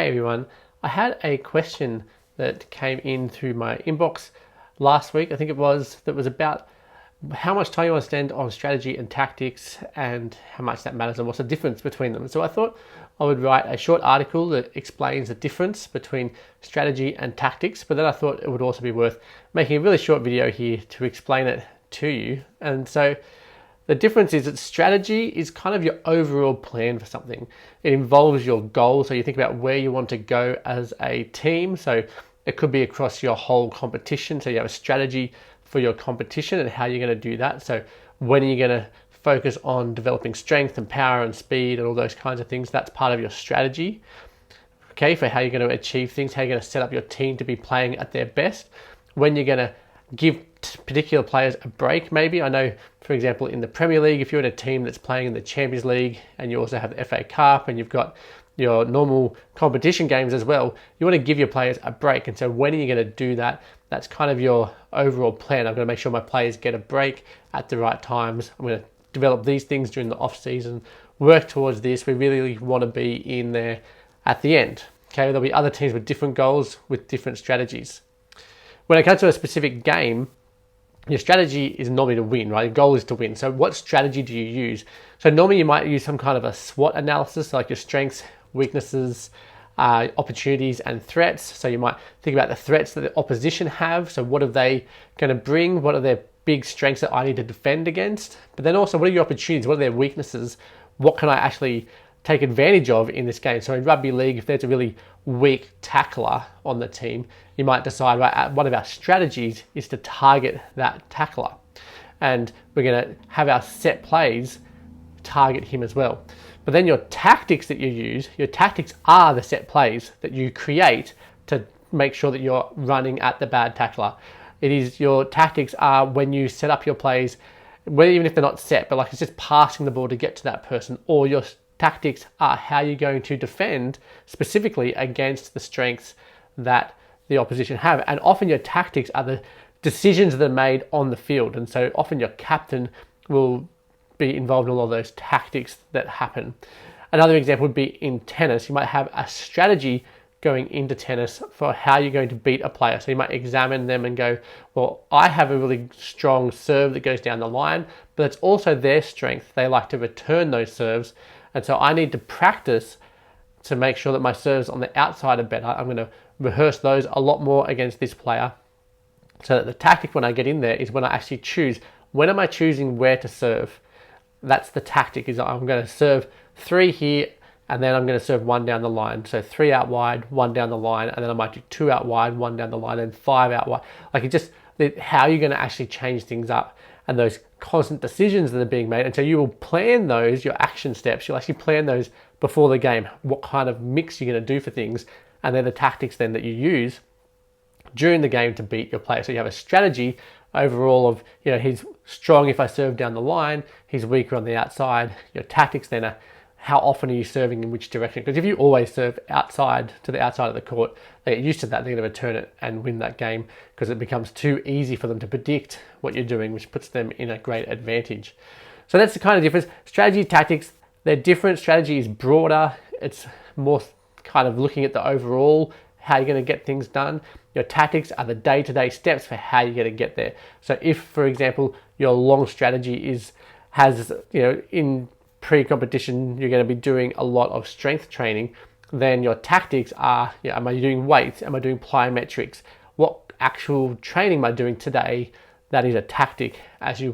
Hey everyone, I had a question that came in through my inbox last week, I think it was, that was about how much time you want to spend on strategy and tactics and how much that matters and what's the difference between them. So I thought I would write a short article that explains the difference between strategy and tactics, but then I thought it would also be worth making a really short video here to explain it to you. And so the difference is that strategy is kind of your overall plan for something. It involves your goal, so you think about where you want to go as a team. So it could be across your whole competition. So you have a strategy for your competition and how you're going to do that. So when are you going to focus on developing strength and power and speed and all those kinds of things? That's part of your strategy, okay, for how you're going to achieve things, how you're going to set up your team to be playing at their best. When you're going to give particular players a break, maybe. I know, for example, in the Premier League, if you're in a team that's playing in the Champions League and you also have the FA Cup and you've got your normal competition games as well, you want to give your players a break. And so when are you going to do that? That's kind of your overall plan. I'm going to make sure my players get a break at the right times. I'm going to develop these things during the off season, work towards this. We really want to be in there at the end. Okay, there'll be other teams with different goals, with different strategies. When it comes to a specific game, your strategy is normally to win, right? Your goal is to win. So what strategy do you use? So normally you might use some kind of a SWOT analysis, like your strengths, weaknesses, opportunities and threats. So you might think about the threats that the opposition have. So what are they going to bring? What are their big strengths that I need to defend against? But then also, what are your opportunities? What are their weaknesses? What can I actually take advantage of in this game? So in rugby league, if there's a really weak tackler on the team, you might decide, right, one of our strategies is to target that tackler. And we're going to have our set plays target him as well. But then your tactics that you use, your tactics are the set plays that you create to make sure that you're running at the bad tackler. It is, your tactics are when you set up your plays, even if they're not set, but like it's just passing the ball to get to that person, or your tactics are how you're going to defend specifically against the strengths that the opposition have. And often your tactics are the decisions that are made on the field. And so often your captain will be involved in all of those tactics that happen. Another example would be in tennis. You might have a strategy going into tennis for how you're going to beat a player. So you might examine them and go, well, I have a really strong serve that goes down the line, but it's also their strength. They like to return those serves. And so I need to practice to make sure that my serves on the outside are better. I'm going to rehearse those a lot more against this player, so that the tactic when I get in there is when I actually choose, when am I choosing where to serve? That's the tactic, is I'm going to serve 3 here and then I'm going to serve 1 down the line. So 3 out wide, 1 down the line, and then I might do 2 out wide, 1 down the line, and 5 out wide. Like, it just, how you're going to actually change things up and those constant decisions that are being made. And so you will plan those, your action steps, you'll actually plan those before the game, what kind of mix you're going to do for things. And then the tactics then that you use during the game to beat your player. So you have a strategy overall of, he's strong if I serve down the line, he's weaker on the outside. Your tactics then are, how often are you serving in which direction? Because if you always serve outside, to the outside of the court, they get used to that, they're going to return it and win that game, because it becomes too easy for them to predict what you're doing, which puts them in a great advantage. So that's the kind of difference. Strategy, tactics, they're different. Strategy is broader. It's more kind of looking at the overall, how you're going to get things done. Your tactics are the day-to-day steps for how you're going to get there. So if, for example, your long strategy has in pre-competition, you're going to be doing a lot of strength training, then your tactics are, am I doing weights? Am I doing plyometrics? What actual training am I doing today? That is a tactic as you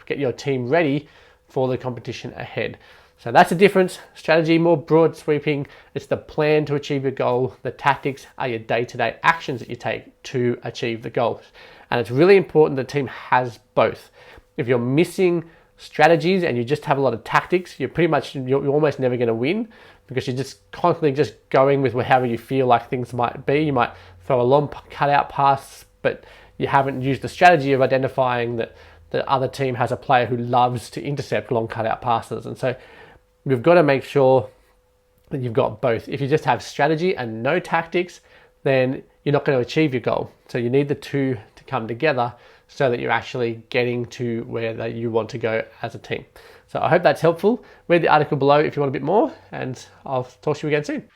get your team ready for the competition ahead. So that's the difference. Strategy, more broad sweeping. It's the plan to achieve your goal. The tactics are your day-to-day actions that you take to achieve the goals. And it's really important the team has both. If you're missing strategies and you just have a lot of tactics, you're almost never going to win, because you're just constantly just going with however you feel like things might be. You might throw a long cutout pass, but you haven't used the strategy of identifying that the other team has a player who loves to intercept long cutout passes. And so you've got to make sure that you've got both. If you just have strategy and no tactics, then you're not going to achieve your goal. So you need the two to come together so that you're actually getting to where you want to go as a team. So I hope that's helpful. Read the article below if you want a bit more, and I'll talk to you again soon.